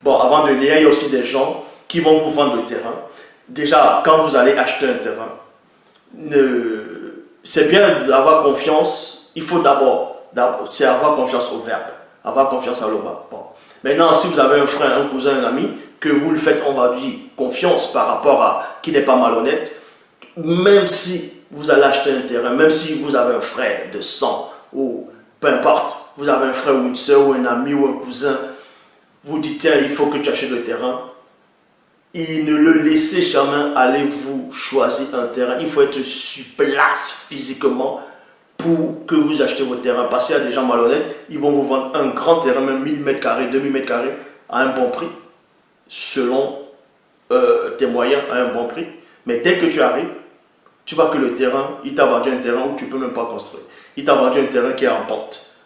Bon, avant de lire, il y a aussi des gens qui vont vous vendre le terrain. Déjà, quand vous allez acheter un terrain, c'est bien d'avoir confiance. Il faut d'abord, c'est avoir confiance au verbe, avoir confiance à l'Oba. Bon. Maintenant, si vous avez un frère, un cousin, un ami, que vous le faites, on va dire, confiance par rapport à qui n'est pas malhonnête, même si vous allez acheter un terrain, même si vous avez un frère de sang, ou peu importe, vous avez un frère ou une soeur, ou un ami, ou un cousin, vous dites, tiens, il faut que tu achètes le terrain, et ne le laissez jamais aller vous choisir un terrain. Il faut être sur place physiquement pour que vous achetez votre terrain. Parce qu'il y a des gens malhonnêtes, ils vont vous vendre un grand terrain, même 1000 m², 2000 m², à un bon prix, selon tes moyens, à un bon prix. Mais dès que tu arrives, tu vois que le terrain, il t'a vendu un terrain où tu ne peux même pas construire. Il t'a vendu un terrain qui est en pente.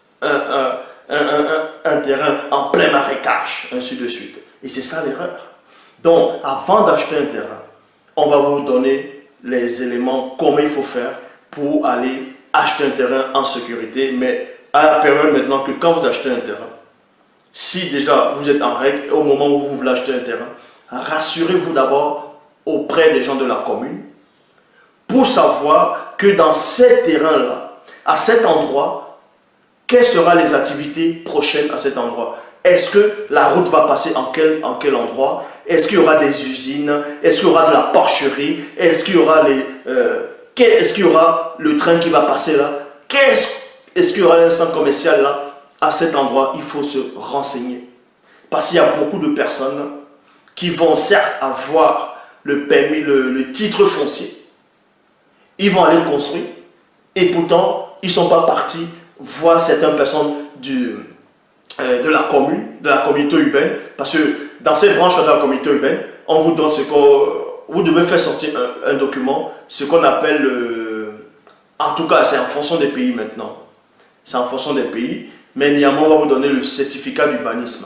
Un terrain en plein marécage, ainsi de suite. Et c'est ça l'erreur. Donc, avant d'acheter un terrain, on va vous donner les éléments, comment il faut faire pour aller acheter un terrain en sécurité. Mais à la période maintenant que quand vous achetez un terrain, si déjà vous êtes en règle, au moment où vous voulez acheter un terrain, rassurez-vous d'abord auprès des gens de la commune pour savoir que dans ces terrains-là, à cet endroit, quelles seront les activités prochaines à cet endroit. Est-ce que la route va passer en quel endroit? Est-ce qu'il y aura des usines? Est-ce qu'il y aura de la porcherie? Est-ce qu'il y aura le train qui va passer là? Est-ce qu'il y aura un centre commercial là? À cet endroit, il faut se renseigner. Parce qu'il y a beaucoup de personnes qui vont certes avoir le permis, le titre foncier. Ils vont aller construire. Et pourtant, ils ne sont pas partis voir certaines personnes de la commune, de la communauté urbaine, parce que dans ces branches de la communauté urbaine, on vous donne ce que vous devez faire sortir un document, ce qu'on appelle, en tout cas c'est en fonction des pays maintenant, c'est en fonction des pays, mais néanmoins on va vous donner le certificat d'urbanisme,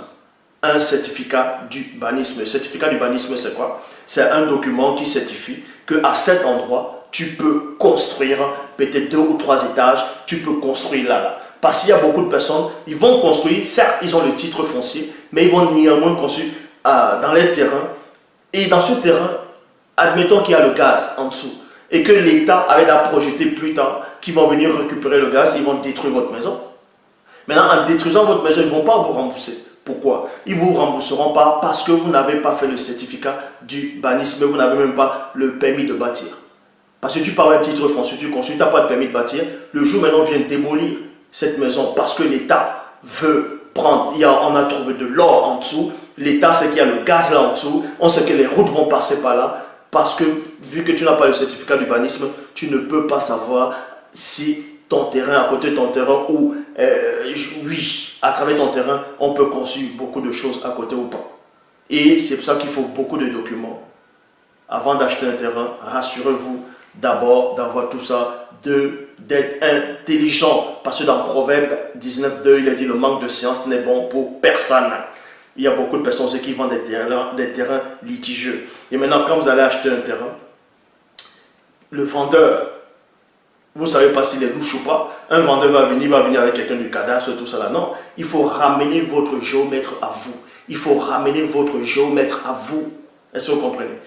un certificat d'urbanisme. Le certificat d'urbanisme c'est quoi? C'est un document qui certifie qu'à cet endroit, tu peux construire peut-être 2 ou 3 étages, tu peux construire là. Parce qu'il y a beaucoup de personnes, ils vont construire, certes ils ont le titre foncier, mais ils vont néanmoins construire dans les terrains. Et dans ce terrain, admettons qu'il y a le gaz en dessous, et que l'État avait à projeter plus tard qu'ils vont venir récupérer le gaz, ils vont détruire votre maison. Maintenant, en détruisant votre maison, ils ne vont pas vous rembourser. Pourquoi? Ils ne vous rembourseront pas parce que vous n'avez pas fait le certificat d'urbanisme, vous n'avez même pas le permis de bâtir. Parce que tu parles d'un titre foncier, tu construis, tu n'as pas de permis de bâtir, le jour maintenant vient démolir cette maison parce que l'État veut prendre, on a trouvé de l'or en dessous, l'État sait qu'il y a le gaz là en dessous, on sait que les routes vont passer par là, parce que vu que tu n'as pas le certificat d'urbanisme, tu ne peux pas savoir si ton terrain, à côté de ton terrain, ou oui, à travers ton terrain, on peut construire beaucoup de choses à côté ou pas. Et c'est pour ça qu'il faut beaucoup de documents. Avant d'acheter un terrain, rassurez-vous d'abord d'avoir tout ça, d'être intelligent. Parce que dans Proverbe 19.2, il a dit le manque de science n'est bon pour personne. Il y a beaucoup de personnes qui vendent des terrains litigieux. Et maintenant, quand vous allez acheter un terrain, le vendeur, vous ne savez pas s'il est louche ou pas. Un vendeur va venir avec quelqu'un du cadastre, tout ça là. Non, il faut ramener votre géomètre à vous. Il faut ramener votre géomètre à vous. Est-ce que vous comprenez?